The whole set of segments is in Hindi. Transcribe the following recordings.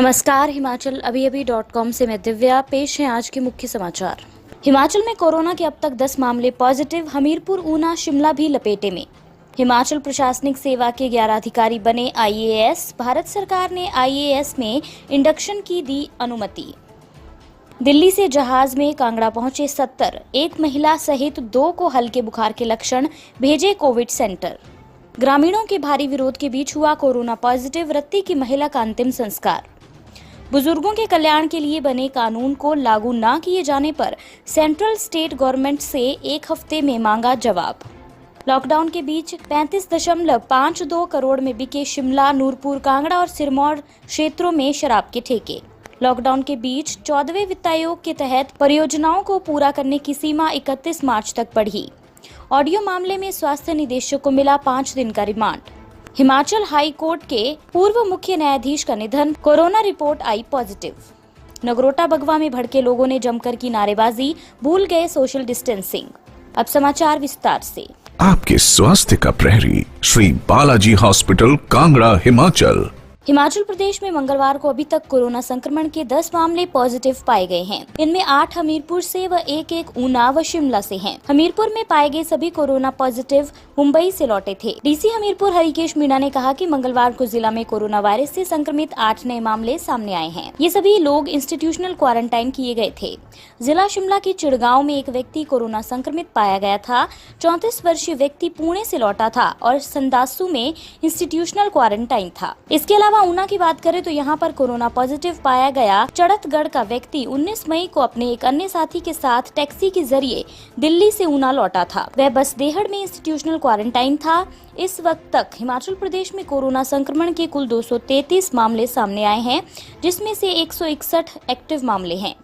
नमस्कार, हिमाचल अभी-अभी.com से मैं दिव्या। पेश है आज के मुख्य समाचार। हिमाचल में कोरोना के अब तक 10 मामले पॉजिटिव। हमीरपुर, ऊना, शिमला भी लपेटे में। हिमाचल प्रशासनिक सेवा के 11 अधिकारी बने IAS। भारत सरकार ने IAS में इंडक्शन की दी अनुमति। दिल्ली से जहाज में कांगड़ा पहुंचे 70। एक महिला सहित 2 को हल्के बुखार के लक्षण, भेजे कोविड सेंटर। ग्रामीणों के भारी विरोध के बीच हुआ कोरोना पॉजिटिव। रत्ती की महिला का अंतिम संस्कार। बुजुर्गों के कल्याण के लिए बने कानून को लागू न किए जाने पर सेंट्रल स्टेट गवर्नमेंट से 1 हफ्ते में मांगा जवाब। लॉकडाउन के बीच 35.52 करोड़ में बिके शिमला, नूरपुर, कांगड़ा और सिरमौर क्षेत्रों में शराब के ठेके। लॉकडाउन के बीच 14वें वित्त आयोग के तहत परियोजनाओं को पूरा करने की सीमा 31 मार्च तक बढ़ी। ऑडियो मामले में स्वास्थ्य निदेशक को मिला 5 दिन का रिमांड। हिमाचल हाई कोर्ट के पूर्व मुख्य न्यायाधीश का निधन, कोरोना रिपोर्ट आई पॉजिटिव। नगरोटा बगवा में भड़के लोगों ने जमकर की नारेबाजी, भूल गए सोशल डिस्टेंसिंग। अब समाचार विस्तार से। आपके स्वास्थ्य का प्रहरी श्री बालाजी हॉस्पिटल, कांगड़ा, हिमाचल। हिमाचल प्रदेश में मंगलवार को अभी तक कोरोना संक्रमण के 10 मामले पॉजिटिव पाए गए हैं। इनमें 8 हमीरपुर से व 1 ऊना व शिमला से हैं। हमीरपुर में पाए गए सभी कोरोना पॉजिटिव मुंबई से लौटे थे। डीसी हमीरपुर हरिकेश मीणा ने कहा कि मंगलवार को जिला में कोरोना वायरस से संक्रमित 8 नए मामले सामने आए हैं। ये सभी लोग इंस्टीट्यूशनल क्वारंटाइन किए गए थे। जिला शिमला के चिड़गांव में एक व्यक्ति कोरोना संक्रमित पाया गया था। 34 वर्षीय व्यक्ति पुणे से लौटा था और संदासू में इंस्टीट्यूशनल क्वारंटाइन था। इसके अलावा ऊना की बात करें तो यहाँ पर कोरोना पॉजिटिव पाया गया चड़तगढ़ का व्यक्ति 19 मई को अपने एक अन्य साथी के साथ टैक्सी के जरिए दिल्ली से ऊना लौटा था। वह बसदेहड़ में इंस्टीट्यूशनल क्वारंटाइन था। इस वक्त तक हिमाचल प्रदेश में कोरोना संक्रमण के कुल 233 मामले सामने आए हैं, जिसमें से 161 एक्टिव मामले हैं।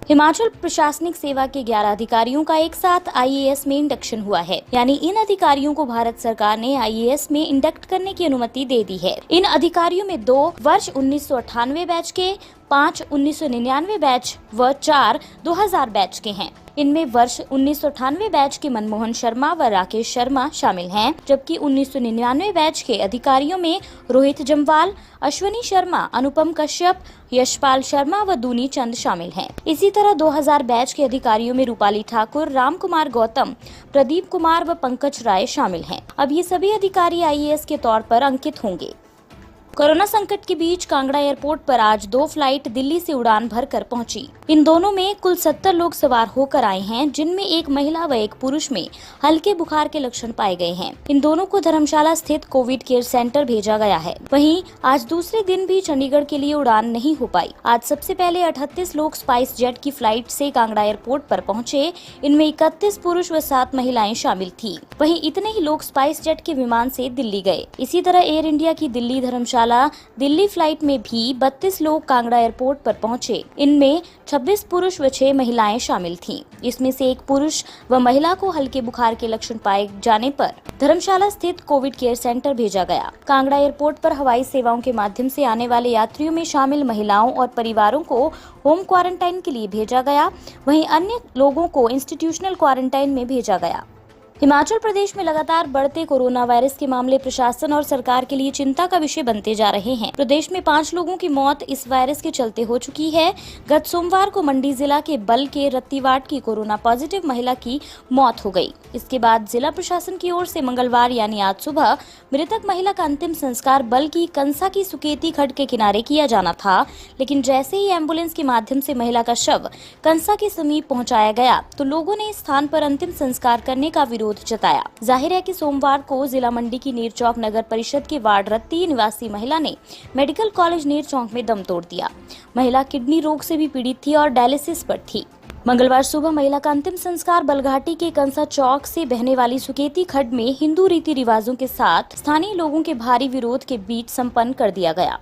हिमाचल प्रशासनिक सेवा के 11 अधिकारियों का एक साथ IAS में इंडक्शन हुआ है, यानी इन अधिकारियों को भारत सरकार ने IAS में इंडक्ट करने की अनुमति दे दी है। इन अधिकारियों में 2 वर्ष 1998 बैच के, 5 1999 बैच व 4 2000 बैच के हैं। इनमें वर्ष 1998 बैच के मनमोहन शर्मा व राकेश शर्मा शामिल हैं, जबकि 1999 बैच के अधिकारियों में रोहित जम्वाल, अश्वनी शर्मा, अनुपम कश्यप, यशपाल शर्मा व दूनी चंद शामिल हैं। इसी तरह 2000 बैच के अधिकारियों में रूपाली ठाकुर, राम कुमार गौतम, प्रदीप कुमार व पंकज राय शामिल हैं। अब ये सभी अधिकारी IAS के तौर पर अंकित होंगे। कोरोना संकट के बीच कांगड़ा एयरपोर्ट पर आज 2 फ्लाइट दिल्ली से उड़ान भरकर पहुंची। इन दोनों में कुल 70 लोग सवार होकर आए हैं, जिनमें एक महिला व एक पुरुष में हल्के बुखार के लक्षण पाए गए हैं। इन दोनों को धर्मशाला स्थित कोविड केयर सेंटर भेजा गया है। वहीं आज दूसरे दिन भी चंडीगढ़ के लिए उड़ान नहीं हो पाई। आज सबसे पहले 38 लोग स्पाइस जेट की फ्लाइट से कांगड़ा एयरपोर्ट पर पहुंचे। इनमें 31 पुरुष व 7 महिलाएं शामिल थी। वहीं इतने ही लोग स्पाइस जेट के विमान से दिल्ली गए। इसी तरह एयर इंडिया की दिल्ली धर्मशाला दिल्ली फ्लाइट में भी 32 लोग कांगड़ा एयरपोर्ट पर पहुंचे। इनमें 26 पुरुष व 6 महिलाएं शामिल थीं। इसमें से एक पुरुष व महिला को हल्के बुखार के लक्षण पाए जाने पर धर्मशाला स्थित कोविड केयर सेंटर भेजा गया। कांगड़ा एयरपोर्ट पर हवाई सेवाओं के माध्यम से आने वाले यात्रियों में शामिल महिलाओं और परिवारों को होम क्वारंटाइन के लिए भेजा गया। वहीं अन्य लोगों को इंस्टीट्यूशनल क्वारंटाइन में भेजा गया। हिमाचल प्रदेश में लगातार बढ़ते कोरोना वायरस के मामले प्रशासन और सरकार के लिए चिंता का विषय बनते जा रहे हैं। प्रदेश में 5 लोगों की मौत इस वायरस के चलते हो चुकी है। गत सोमवार को मंडी जिला के बल के रत्तीवाट की कोरोना पॉजिटिव महिला की मौत हो गई। इसके बाद जिला प्रशासन की ओर से मंगलवार यानी आज सुबह मृतक महिला का अंतिम संस्कार बल की कंसा की सुकेती खड्ड के किनारे किया जाना था, लेकिन जैसे ही एम्बुलेंस के माध्यम से महिला का शव कंसा के समीप पहुंचाया गया तो लोगों ने इस स्थान पर अंतिम संस्कार करने का विरोध जताया। जाहिर है कि सोमवार को जिला मंडी की नीरचौक नगर परिषद के वार्ड रत्ती निवासी महिला ने मेडिकल कॉलेज नीरचौक में दम तोड़ दिया। महिला किडनी रोग से भी पीड़ित थी और डायलिसिस पर थी। मंगलवार सुबह महिला का अंतिम संस्कार बलघाटी के कंसा चौक से बहने वाली सुकेती खड्ड में हिंदू रीति रिवाजों के साथ स्थानीय लोगों के भारी विरोध के बीच संपन्न कर दिया गया।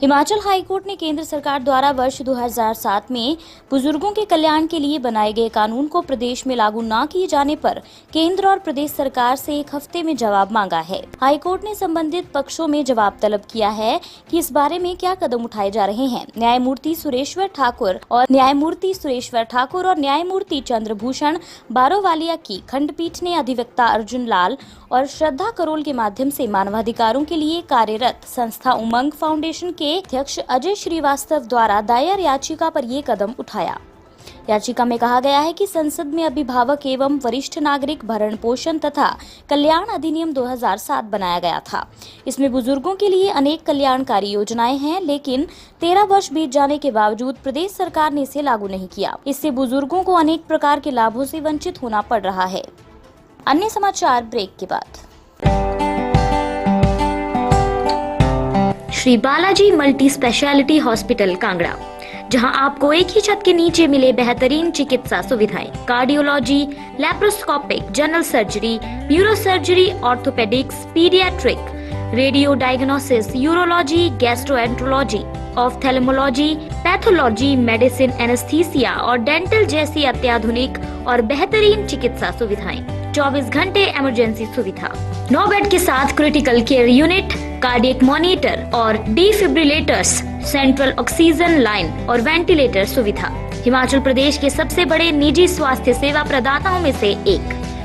हिमाचल हाईकोर्ट ने केंद्र सरकार द्वारा वर्ष 2007 में बुजुर्गों के कल्याण के लिए बनाए गए कानून को प्रदेश में लागू न किए जाने पर केंद्र और प्रदेश सरकार से 1 हफ्ते में जवाब मांगा है। हाईकोर्ट ने संबंधित पक्षों में जवाब तलब किया है कि इस बारे में क्या कदम उठाए जा रहे हैं। न्यायमूर्ति सुरेश्वर ठाकुर और न्यायमूर्ति चंद्रभूषण बारोवालिया की खंडपीठ ने अधिवक्ता अर्जुन लाल और श्रद्धा करोल के माध्यम से मानवाधिकारों के लिए कार्यरत संस्था उमंग फाउंडेशन के के अध्यक्ष अजय श्रीवास्तव द्वारा दायर याचिका पर ये कदम उठाया। याचिका में कहा गया है कि संसद में अभिभावक एवं वरिष्ठ नागरिक भरण पोषण तथा कल्याण अधिनियम 2007 बनाया गया था। इसमें बुजुर्गों के लिए अनेक कल्याणकारी योजनाएं हैं, लेकिन 13 वर्ष बीत जाने के बावजूद प्रदेश सरकार ने इसे लागू नहीं किया। इससे बुजुर्गों को अनेक प्रकार के लाभों से वंचित होना पड़ रहा है। अन्य समाचार ब्रेक के बाद। Shri Balaji multi speciality hospital Kangra, जहां आपको एक ही छत के नीचे मिले बेहतरीन चिकित्सा सुविधाएं, cardiology, laparoscopic, general surgery, neuro surgery, orthopaedics, paediatric, radio diagnosis, urology, gastroenterology, ophthalmology, pathology, medicine, anaesthesia और डेंटल जैसी अत्याधुनिक और बेहतरीन चिकित्सा सुविधाएं, 24 घंटे इमरजेंसी सुविधा, 9 बेड के साथ critical care unit, cardiac monitor और डिफिब्रिलेटर्स, सेंट्रल ऑक्सीजन लाइन और वेंटिलेटर सुविधा। हिमाचल प्रदेश के सबसे बड़े निजी स्वास्थ्य सेवा प्रदाताओं में से एक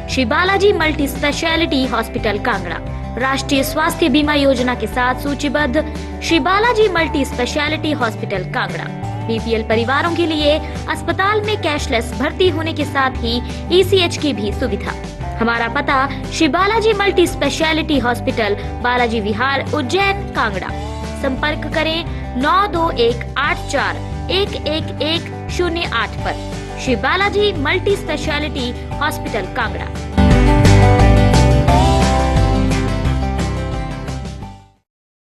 Shri Balaji multi speciality hospital Kangra राष्ट्रीय स्वास्थ्य बीमा योजना के साथ सूचीबद्ध Shri Balaji multi speciality hospital Kangra BPL परिवारों के लिए अस्पताल में कैशलेस भर्ती होने के साथ ही ईसीएच की भी सुविधा। हमारा पता Shri Balaji multi speciality hospital, Balaji Vihar, Ujjain, Kangra. संपर्क करें 9218411108 पर। Shri Balaji multi speciality hospital Kangra.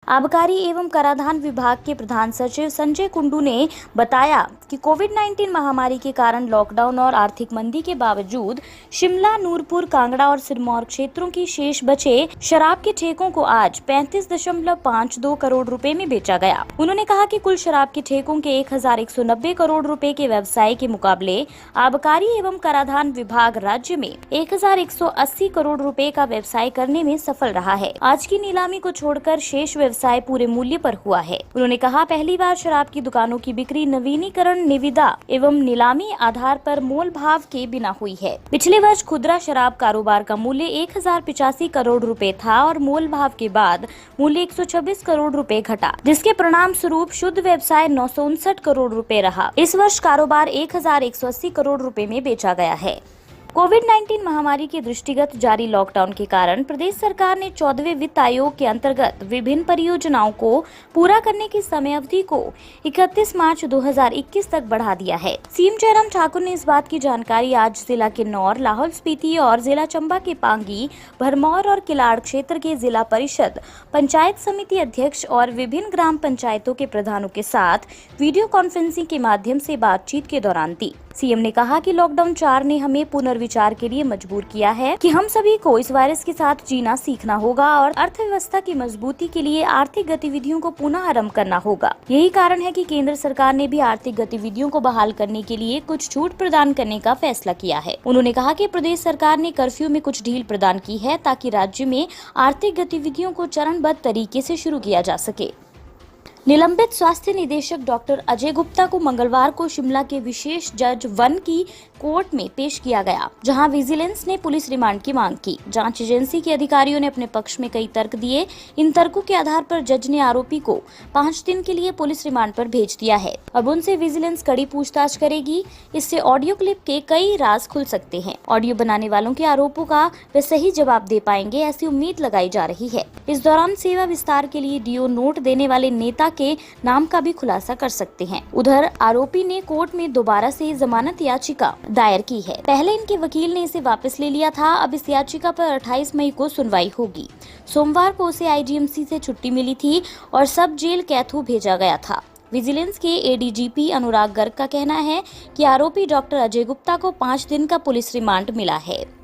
आबकारी एवं कराधान विभाग के प्रधान सचिव संजय कुंडू ने बताया कि कोविड-19 महामारी के कारण लॉकडाउन और आर्थिक मंदी के बावजूद शिमला, नूरपुर, कांगड़ा और सिरमौर क्षेत्रों की शेष बचे शराब के ठेकों को आज 35.52 करोड़ रुपए में बेचा गया। उन्होंने कहा कि कुल शराब के ठेकों के 1190 करोड़ रुपए के व्यवसाय के मुकाबले आबकारी एवं कराधान विभाग राज्य में 1180 करोड़ रुपए का व्यवसाय करने में सफल रहा है। आज की नीलामी को छोड़कर शेष व्यवसाय पूरे मूल्य पर हुआ है। उन्होंने कहा, पहली बार शराब की दुकानों की बिक्री नवीनीकरण, निविदा एवं नीलामी आधार पर मोल भाव के बिना हुई है। पिछले वर्ष खुदरा शराब कारोबार का मूल्य 1085 करोड़ रुपए था और मोल भाव के बाद मूल्य 126 करोड़ रुपए घटा, जिसके परिणाम स्वरूप शुद्ध व्यवसाय 959 करोड़ रुपए रहा। इस वर्ष कारोबार 1180 करोड़ रुपए में बेचा गया है। कोविड-19 महामारी के दृष्टिगत जारी लॉकडाउन के कारण प्रदेश सरकार ने 14वें वित्त आयोग के अंतर्गत विभिन्न परियोजनाओं को पूरा करने की समय अवधि को 31 मार्च 2021 तक बढ़ा दिया है। सीएम जयराम ठाकुर ने इस बात की जानकारी आज जिला किन्नौर, लाहौल स्पीति और जिला चंबा के पांगी, भरमौर और किलाड़ क्षेत्र के जिला परिषद, पंचायत समिति अध्यक्ष और विभिन्न ग्राम पंचायतों के प्रधानों के साथ वीडियो कॉन्फ्रेंसिंग के माध्यम से बातचीत के दौरान दी। सीएम ने कहा कि लॉकडाउन 4 ने हमें पुनर्विचार के लिए मजबूर किया है कि हम सभी को इस वायरस के साथ जीना सीखना होगा और अर्थव्यवस्था की मजबूती के लिए आर्थिक गतिविधियों को पुनः आरंभ करना होगा। यही कारण है कि केंद्र सरकार ने भी आर्थिक गतिविधियों को बहाल करने के लिए कुछ छूट प्रदान करने का फैसला किया है। उन्होंने कहा कि प्रदेश सरकार ने कर्फ्यू में कुछ ढील प्रदान की है ताकि राज्य में आर्थिक गतिविधियों को चरणबद्ध तरीके से शुरू किया जा सके। निलंबित स्वास्थ्य निदेशक डॉक्टर अजय गुप्ता को मंगलवार को शिमला के विशेष जज 1 की कोर्ट में पेश किया गया, जहां विजिलेंस ने पुलिस रिमांड की मांग की। जांच एजेंसी के अधिकारियों ने अपने पक्ष में कई तर्क दिए। इन तर्कों के आधार पर जज ने आरोपी को 5 दिन के लिए पुलिस रिमांड पर भेज दिया है। अब उनसे विजिलेंस कड़ी पूछताछ करेगी। इससे ऑडियो क्लिप के कई राज खुल सकते हैं। ऑडियो बनाने वालों के आरोपों का वे सही जवाब दे पाएंगे, ऐसी उम्मीद लगाई जा रही है। इस दौरान सेवा विस्तार के लिए डीओ नोट देने वाले नेता के नाम का भी खुलासा कर सकते हैं। उधर आरोपी ने कोर्ट में दोबारा से जमानत याचिका दायर की है। पहले इनके वकील ने इसे वापस ले लिया था। अब इस याचिका पर 28 मई को सुनवाई होगी। सोमवार को उसे आईजीएमसी से छुट्टी मिली थी और सब जेल कैथू भेजा गया था। विजिलेंस के एडीजीपी अनुराग गर्ग का कहना है कि आरोपी डॉक्टर अजय गुप्ता को 5 दिन का पुलिस रिमांड मिला है।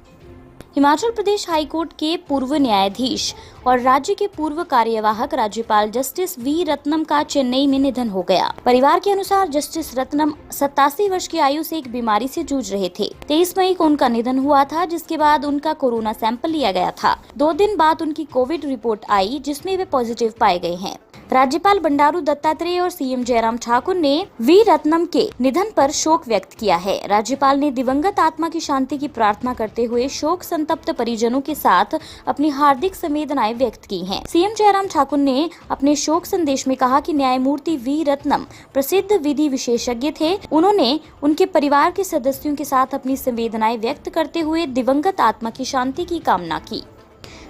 हिमाचल प्रदेश हाईकोर्ट के पूर्व न्यायाधीश और राज्य के पूर्व कार्यवाहक राज्यपाल जस्टिस वी रत्नम का चेन्नई में निधन हो गया। परिवार के अनुसार जस्टिस रत्नम 87 वर्ष की आयु से एक बीमारी से जूझ रहे थे। 23 मई को उनका निधन हुआ था, जिसके बाद उनका कोरोना सैंपल लिया गया था। 2 दिन बाद उनकी कोविड रिपोर्ट आई, जिसमें वे पॉजिटिव पाए गए हैं। राज्यपाल बंडारू दत्तात्रेय और सीएम जयराम ठाकुर ने वी रत्नम के निधन पर शोक व्यक्त किया है। राज्यपाल ने दिवंगत आत्मा की शांति की प्रार्थना करते हुए शोक संतप्त परिजनों के साथ अपनी हार्दिक संवेदनाएं व्यक्त की हैं। सीएम जयराम ठाकुर ने अपने शोक संदेश में कहा कि न्यायमूर्ति वी रत्नम प्रसिद्ध विधि विशेषज्ञ थे। उन्होंने उनके परिवार के सदस्यों के साथ अपनी संवेदनाएं व्यक्त करते हुए दिवंगत आत्मा की शांति की कामना की।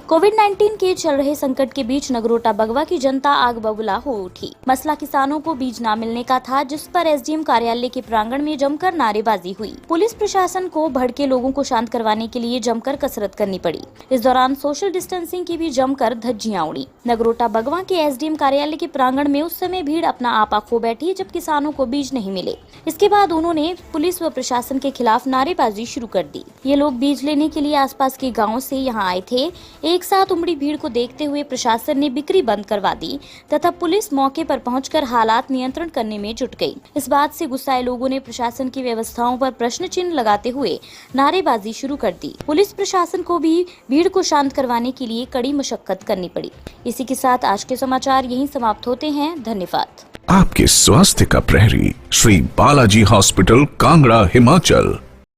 कोविड-19 के चल रहे संकट के बीच नगरोटा बगवा की जनता आग बबूला हो उठी। मसला किसानों को बीज न मिलने का था, जिस पर एसडीएम कार्यालय के प्रांगण में जमकर नारेबाजी हुई। पुलिस प्रशासन को भड़के लोगों को शांत करवाने के लिए जमकर कसरत करनी पड़ी। इस दौरान सोशल डिस्टेंसिंग की भी जमकर धज्जियां उड़ी। नगरोटा बगवा के एसडीएम कार्यालय के प्रांगण में उस समय भीड़ अपना आपा खो बैठी जब किसानों को बीज नहीं मिले। इसके बाद उन्होंने पुलिस व प्रशासन के खिलाफ नारेबाजी शुरू कर दी। ये लोग बीज लेने के लिए आसपास के गाँव से यहाँ आए थे। एक साथ उमड़ी भीड़ को देखते हुए प्रशासन ने बिक्री बंद करवा दी तथा पुलिस मौके पर पहुंचकर हालात नियंत्रण करने में जुट गई। इस बात से गुस्साए लोगों ने प्रशासन की व्यवस्थाओं पर प्रश्न चिन्ह लगाते हुए नारेबाजी शुरू कर दी। पुलिस प्रशासन को भी भीड़ को शांत करवाने के लिए कड़ी मशक्कत करनी पड़ी। इसी के साथ आज के समाचार यहीं समाप्त होते हैं। धन्यवाद। आपके स्वास्थ्य का प्रहरी श्री बालाजी हॉस्पिटल, कांगड़ा, हिमाचल।